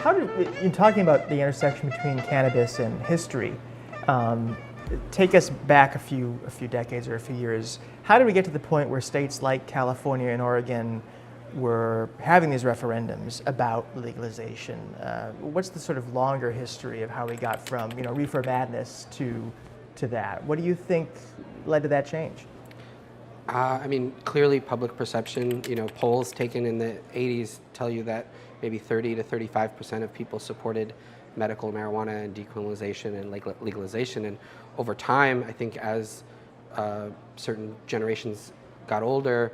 How did, in talking about the intersection between cannabis and history, take us back a few decades or a few years. How did we get to the point where states like California and Oregon were having these referendums about legalization? What's the sort of longer history of how we got from, reefer madness to that? What do you think led to that change? I mean, clearly public perception, polls taken in the 80s tell you that maybe 30 to 35% of people supported medical marijuana and decriminalization and legalization. And over time, I think as certain generations got older,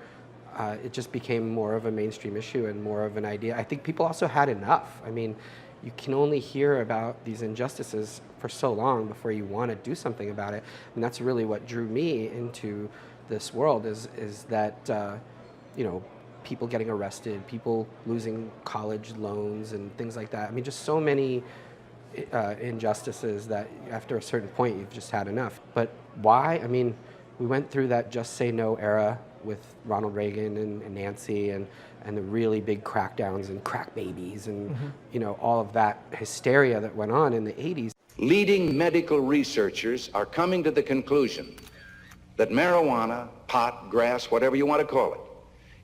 it just became more of a mainstream issue and more of an idea. I think people also had enough. I mean, you can only hear about these injustices for so long before you want to do something about it. And that's really what drew me into this world is that, people getting arrested, people losing college loans and things like that. I mean, just so many injustices that after a certain point you've just had enough. But why? I mean, we went through that just say no era with Ronald Reagan and Nancy and the really big crackdowns and crack babies and all of that hysteria that went on in the 80s. Leading medical researchers are coming to the conclusion that marijuana, pot, grass, whatever you want to call it,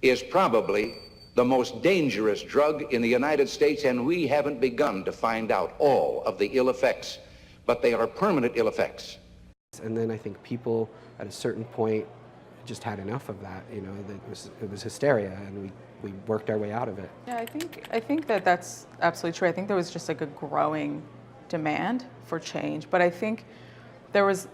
is probably the most dangerous drug in the United States, and we haven't begun to find out all of the ill effects, but they are permanent ill effects. And then I think people at a certain point just had enough of that, it was hysteria, and we worked our way out of it. Yeah, I think that that's absolutely true. I think there was just like a growing demand for change, but I think there was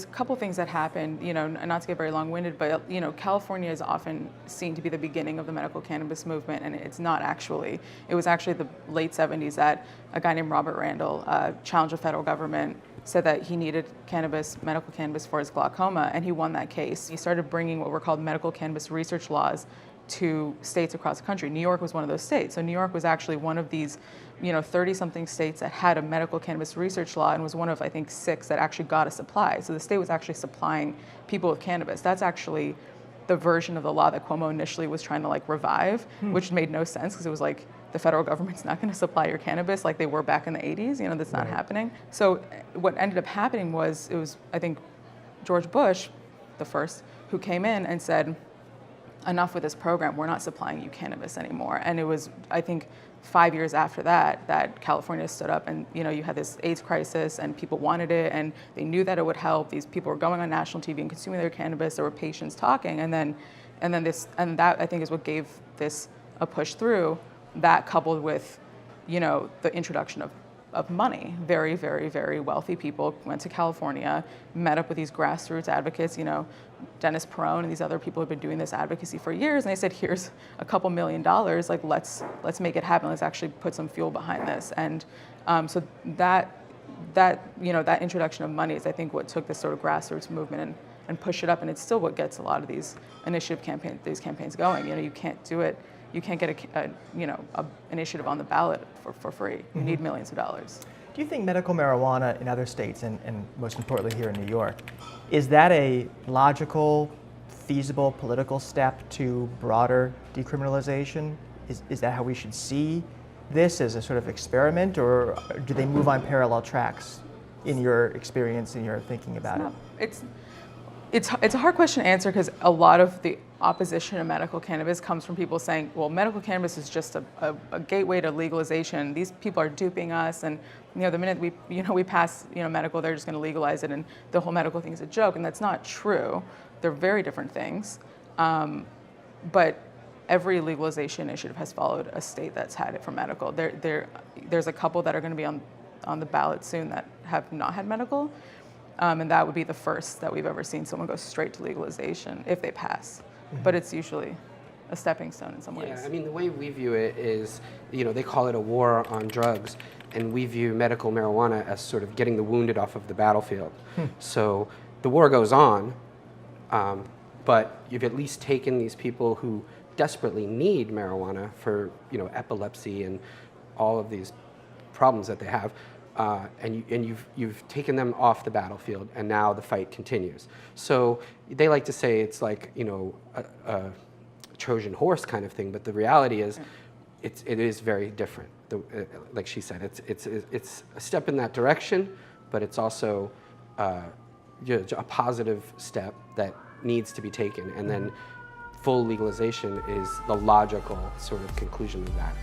a couple things that happened, not to get very long-winded, but, California is often seen to be the beginning of the medical cannabis movement, and it's not actually. It was actually the late 70s that a guy named Robert Randall challenged the federal government, said that he needed medical cannabis for his glaucoma, and he won that case. He started bringing what were called medical cannabis research laws to states across the country. New York was one of those states. So New York was actually one of these 30-something states that had a medical cannabis research law and was one of, I think, 6 that actually got a supply. So the state was actually supplying people with cannabis. That's actually the version of the law that Cuomo initially was trying to revive, which made no sense because it was like, the federal government's not going to supply your cannabis like they were back in the 80s. That's not happening. So what ended up happening was, I think, George Bush, the first, who came in and said, enough with this program, we're not supplying you cannabis anymore. And it was, I think, 5 years after that California stood up and, you had this AIDS crisis and people wanted it and they knew that it would help. These people were going on national TV and consuming their cannabis. There were patients talking and that I think is what gave this a push through. That coupled with, the introduction of money. Very, very, very wealthy people went to California, met up with these grassroots advocates, Dennis Perone and these other people who've been doing this advocacy for years, and they said, here's a couple $1 million, let's make it happen, let's actually put some fuel behind this. And so that introduction of money is, I think, what took this sort of grassroots movement and push it up, and it's still what gets a lot of these campaigns going. You can't do it. You can't get an initiative on the ballot for free. You need millions of dollars. Do you think medical marijuana in other states, and most importantly here in New York, is that a logical, feasible political step to broader decriminalization? Is that how we should see this, as a sort of experiment, or do they move on parallel tracks in your experience and your thinking about it? It's a hard question to answer because a lot of the opposition to medical cannabis comes from people saying, well, medical cannabis is just a gateway to legalization. These people are duping us, and the minute we pass medical, they're just going to legalize it, and the whole medical thing is a joke, and that's not true. They're very different things, but every legalization initiative has followed a state that's had it for medical. There's a couple that are going to be on the ballot soon that have not had medical. And that would be the first that we've ever seen someone go straight to legalization if they pass. But it's usually a stepping stone in some ways. Yeah, I mean, the way we view it is, they call it a war on drugs, and we view medical marijuana as sort of getting the wounded off of the battlefield. So the war goes on, but you've at least taken these people who desperately need marijuana for, epilepsy and all of these problems that they have. And you've taken them off the battlefield, and now the fight continues. So they like to say it's like a Trojan horse kind of thing, but the reality is it is very different. Like she said, it's a step in that direction, but it's also a positive step that needs to be taken, and then full legalization is the logical sort of conclusion of that.